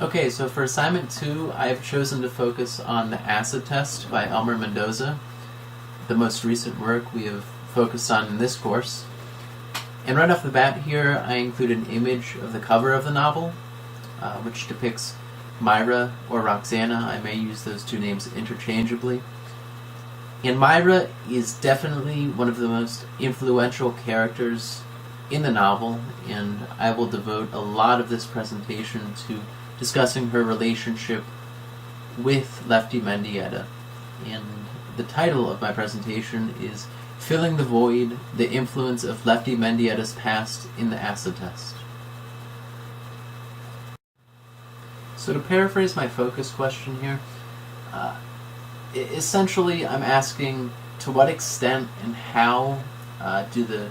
Okay, so for assignment 2, I've chosen to focus on The Acid Test by Elmer Mendoza, the most recent work we have focused on in this course. And right off the bat here, I include an image of the cover of the novel, which depicts Myra or Roxana. I may use those two names interchangeably. And Myra is definitely one of the most influential characters in the novel, and I will devote a lot of this presentation to discussing her relationship with Lefty Mendieta. And the title of my presentation is Filling the Void, the Influence of Lefty Mendieta's Past in the Acid Test. So to paraphrase my focus question here, essentially I'm asking to what extent and how do the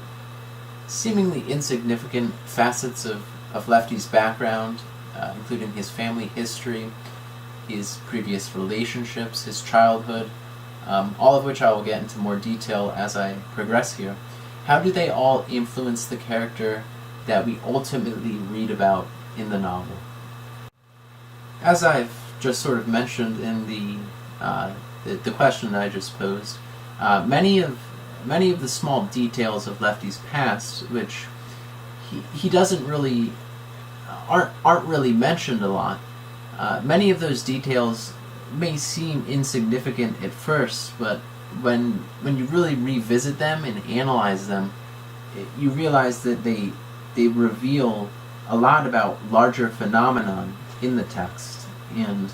seemingly insignificant facets of Lefty's background, including his family history, his previous relationships, his childhood, all of which I will get into more detail as I progress here, how do they all influence the character that we ultimately read about in the novel? As I've just sort of mentioned in the question that I just posed, many of the small details of Lefty's past, which he doesn't really aren't really mentioned a lot. Many of those details may seem insignificant at first, but when you really revisit them and analyze them, you realize that they reveal a lot about larger phenomenon in the text, and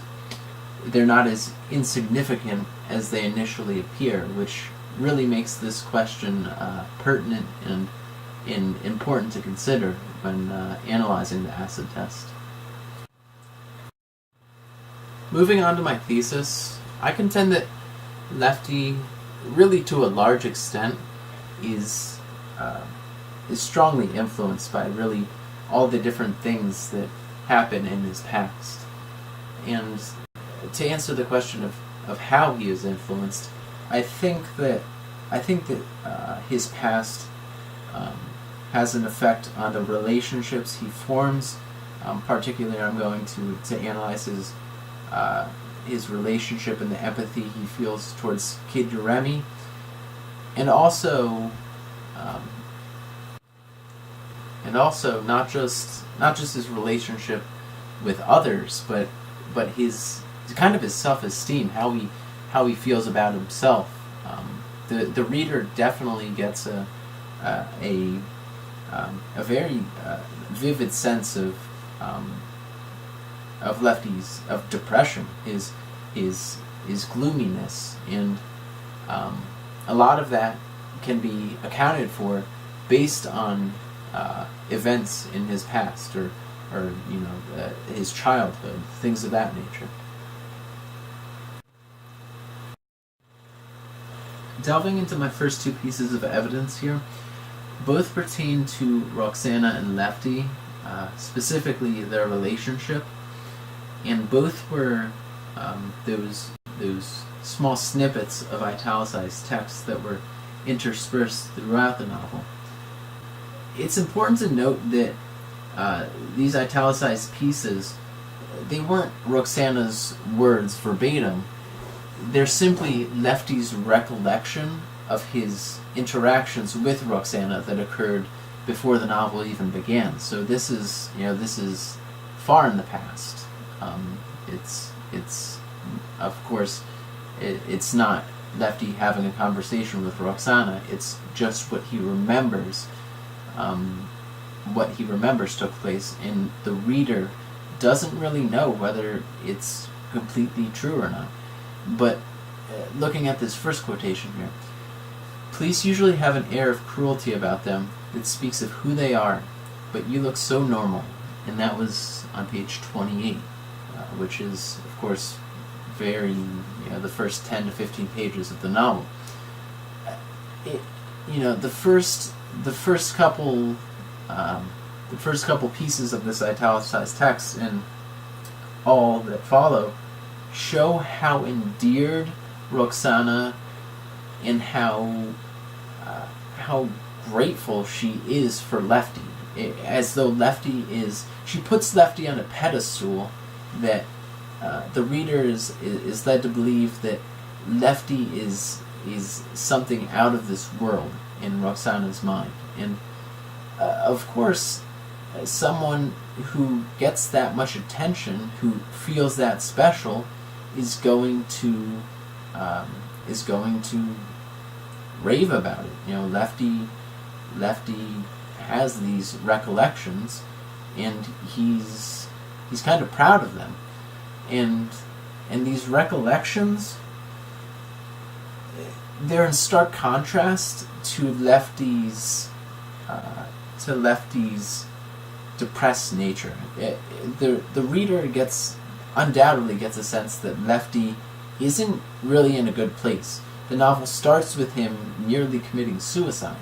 they're not as insignificant as they initially appear, which really makes this question pertinent and important to consider when analyzing the acid test. Moving on to my thesis, I contend that Lefty, really to a large extent, is strongly influenced by really all the different things that happen in his past. And to answer the question of how he is influenced, I think that his past has an effect on the relationships he forms. Particularly, I'm going to analyze his relationship and the empathy he feels towards Kid Uremi, and also not just his relationship with others, but his kind of his self-esteem, how he feels about himself. The reader definitely gets a very vivid sense of Lefty's depression, his gloominess, and a lot of that can be accounted for based on events in his past or his childhood, things of that nature. Delving into my first two pieces of evidence here, both pertain to Roxana and Lefty, specifically their relationship, and both were those small snippets of italicized text that were interspersed throughout the novel. It's important to note that these italicized pieces, they weren't Roxana's words verbatim. They're simply Lefty's recollection of his interactions with Roxana that occurred before the novel even began. So this is far in the past. It's of course it's not Lefty having a conversation with Roxana. It's just what he remembers. What he remembers took place, and the reader doesn't really know whether it's completely true or not. But looking at this first quotation here, police usually have an air of cruelty about them that speaks of who they are, but you look so normal. And that was on page 28, which is, of course, the first 10 to 15 pages of the novel. The first couple pieces of this italicized text and all that follow show how endeared Roxana and how grateful she is for Lefty. As though she puts Lefty on a pedestal that the reader is led to believe that Lefty is something out of this world in Roxana's mind. And of course, someone who gets that much attention, who feels that special, is going to rave about it. You know, Lefty has these recollections, and he's kind of proud of them. And these recollections, they're in stark contrast to Lefty's depressed nature. The reader undoubtedly gets a sense that Lefty isn't really in a good place. The novel starts with him nearly committing suicide,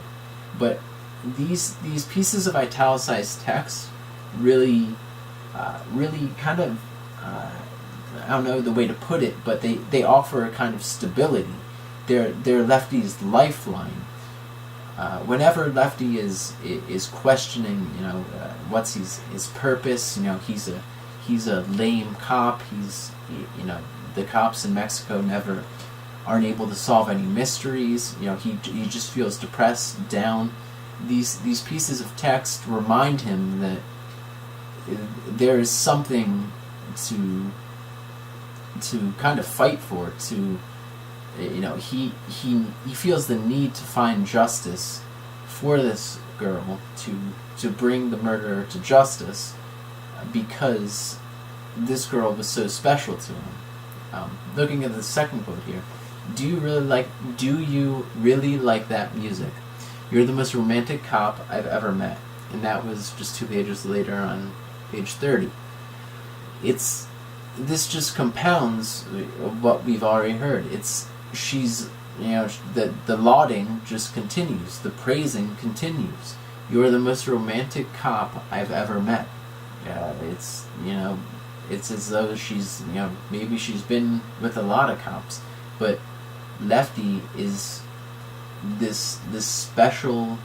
but these pieces of italicized text really kind of, I don't know the way to put it, but they offer a kind of stability. They're Lefty's lifeline. Whenever Lefty is questioning, what's his purpose, he's a lame cop. The cops in Mexico never aren't able to solve any mysteries. He just feels depressed, down. These pieces of text remind him that there is something to kind of fight for. He feels the need to find justice for this girl, to bring the murderer to justice, because this girl was so special to him. Looking at the second quote here, do you really like that music? You're the most romantic cop I've ever met. And that was just 2 pages later on page 30. This just compounds what we've already heard. The lauding just continues. The praising continues. You're the most romantic cop I've ever met. It's as though she's, maybe she's been with a lot of cops, but Lefty is this special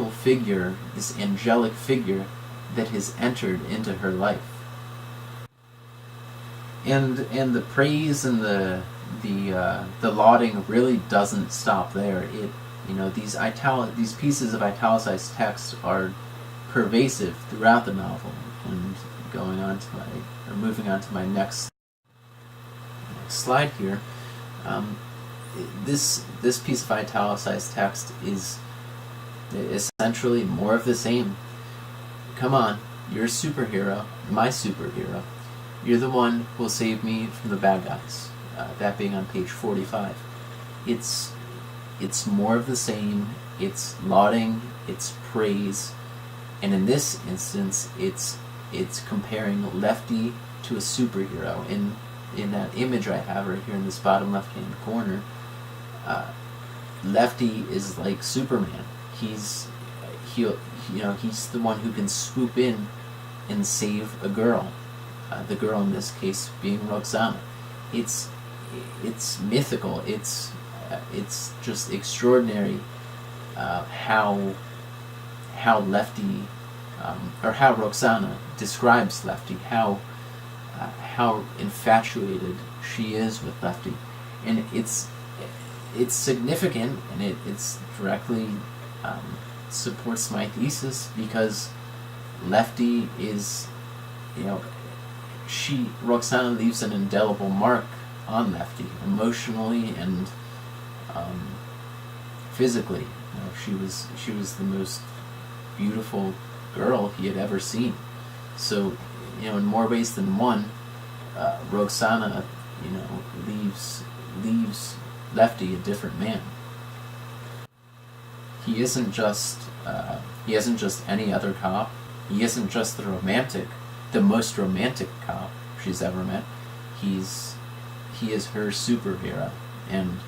figure, this angelic figure that has entered into her life. And the praise and the lauding really doesn't stop there. These pieces of italicized text are pervasive throughout the novel. And moving on to my next slide here. This piece of italicized text is essentially more of the same. Come on, you're a superhero, my superhero. You're the one who will save me from the bad guys. That being on page 45. It's more of the same. It's lauding, it's praise, and in this instance, it's comparing Lefty to a superhero. In that image I have right here in this bottom left-hand corner, Lefty is like Superman. He's the one who can swoop in and save a girl. The girl in this case being Roxana. It's mythical. It's just extraordinary how Lefty or how Roxana describes Lefty, how infatuated she is with Lefty, and it's significant, and it's directly supports my thesis, because Lefty is, Roxana leaves an indelible mark on Lefty, emotionally and physically. She was the most beautiful girl he had ever seen. So, in more ways than one, Roxana, leaves Lefty a different man. He isn't just any other cop. He isn't just the most romantic cop she's ever met. He is her superhero, and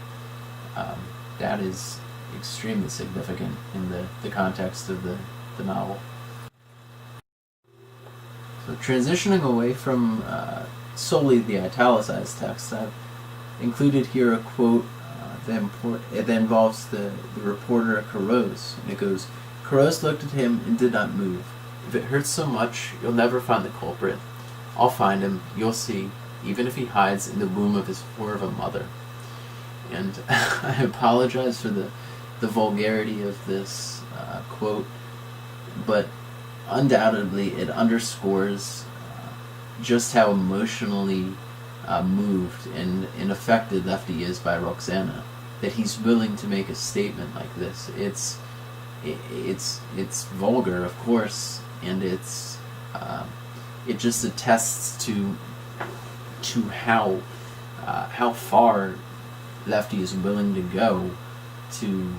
that is extremely significant in the context of the novel. So transitioning away from solely the italicized text, I've included here a quote that involves the reporter Carroz, and it goes, "Carroz looked at him and did not move. If it hurts so much, you'll never find the culprit. I'll find him, you'll see, even if he hides in the womb of his Horva mother. And I apologize for the vulgarity of this quote, but undoubtedly it underscores just how emotionally moved and affected Lefty is by Roxana, that he's willing to make a statement like this. It's vulgar, of course, and it just attests to how far Lefty is willing to go to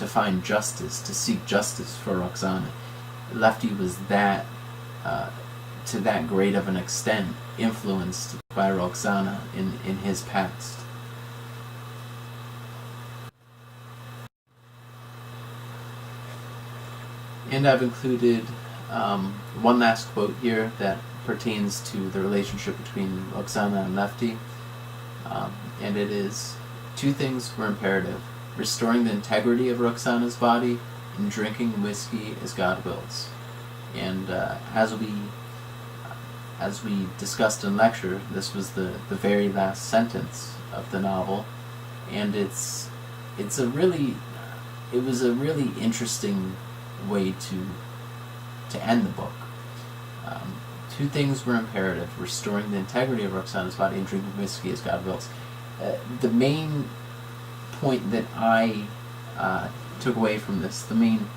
find justice, to seek justice for Roxana. Lefty was that to that great of an extent influenced by Roxana in his past. And I've included one last quote here that pertains to the relationship between Roxana and Lefty. And it is, two things were imperative: restoring the integrity of Roxana's body and drinking whiskey as God wills. And as we discussed in lecture, this was the very last sentence of the novel, and it was a really interesting way to end the book. Two things were imperative: restoring the integrity of Roxana's body and drinking whiskey as God wills. The main point that I took away from this, the main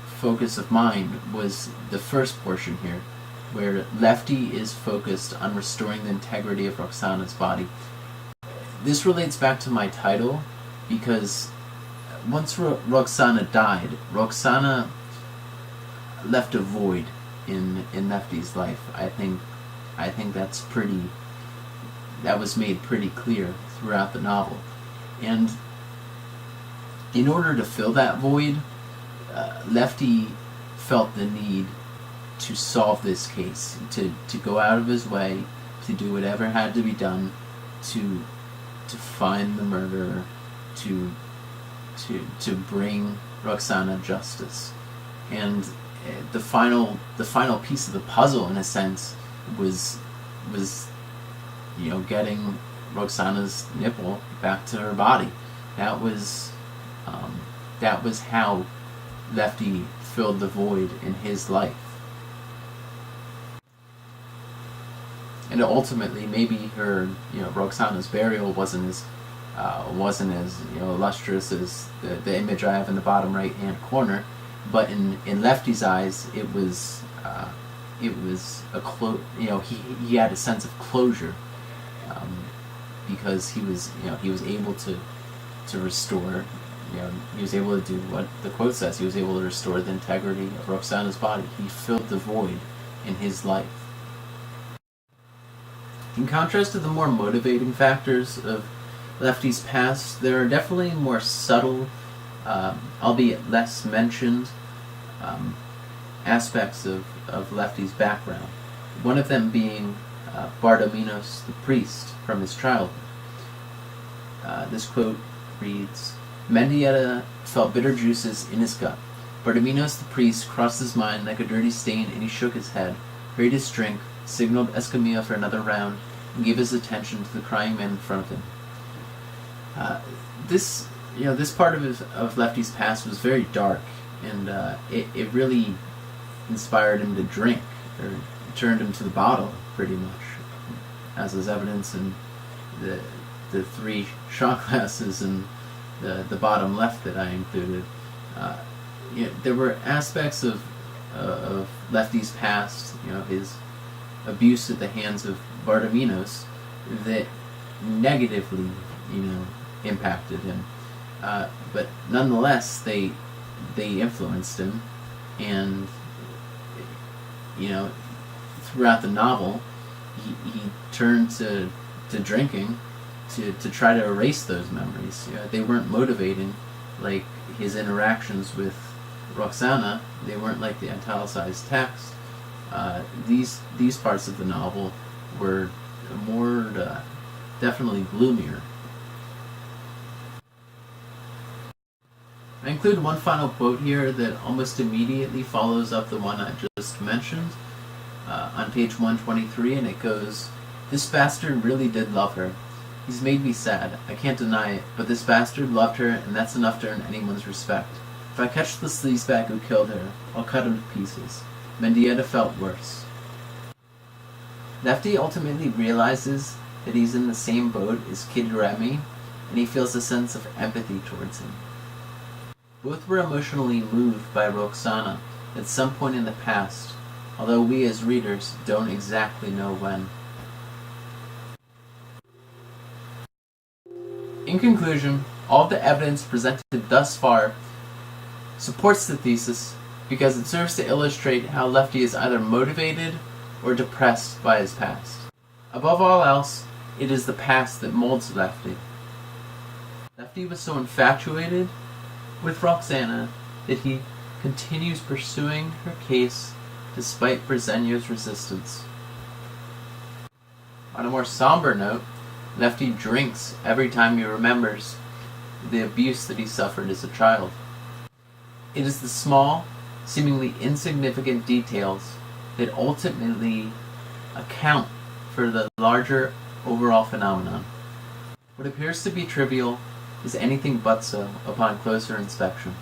focus of mine, was the first portion here, where Lefty is focused on restoring the integrity of Roxana's body. This relates back to my title, because once Roxana died, Roxana left a void in Lefty's life. I think that was made pretty clear throughout the novel. And in order to fill that void, Lefty felt the need to solve this case, to go out of his way, to do whatever had to be done to find the murderer, to bring Roxana justice. And the final piece of the puzzle, in a sense, was getting Roxana's nipple back to her body. That was how Lefty filled the void in his life. And ultimately, maybe Roxana's burial wasn't as illustrious as the image I have in the bottom right hand corner, but in Lefty's eyes, it was he had a sense of closure, because he was able to restore, he was able to do what the quote says. He was able to restore the integrity of Roxana's body. He filled the void in his life. In contrast to the more motivating factors of Lefty's past, there are definitely more subtle, albeit less mentioned, aspects of Lefty's background. One of them being Bardominos the priest from his childhood. This quote reads, "Mendieta felt bitter juices in his gut. Bardominos the priest crossed his mind like a dirty stain, and he shook his head, hurried his drink, signaled Escamilla for another round, and gave his attention to the crying man in front of him." This part of Lefty's past was very dark, and it really inspired him to drink, or turned him to the bottle, pretty much, as is evidence in the 3 shot glasses in the bottom left that I included. There were aspects of Lefty's past, his abuse at the hands of Bardominos, that negatively, impacted him. But nonetheless, they influenced him, and throughout the novel, he turned to drinking to try to erase those memories. They weren't motivating like his interactions with Roxana. They weren't like the italicized text. These parts of the novel were more definitely gloomier. I include one final quote here that almost immediately follows up the one I just mentioned. on page 123, and it goes, "This bastard really did love her. He's made me sad. I can't deny it, but this bastard loved her, and that's enough to earn anyone's respect. If I catch the sleazebag who killed her, I'll cut him to pieces." Mendieta felt worse. Lefty ultimately realizes that he's in the same boat as Kid Remy, and he feels a sense of empathy towards him. Both were emotionally moved by Roxana at some point in the past, although we as readers don't exactly know when. In conclusion, all the evidence presented thus far supports the thesis because it serves to illustrate how Lefty is either motivated or depressed by his past. Above all else, it is the past that molds Lefty. Lefty was so infatuated with Roxana that he continues pursuing her case despite Bresenio's resistance. On a more somber note, Lefty drinks every time he remembers the abuse that he suffered as a child. It is the small, seemingly insignificant details that ultimately account for the larger overall phenomenon. What appears to be trivial is anything but so upon closer inspection.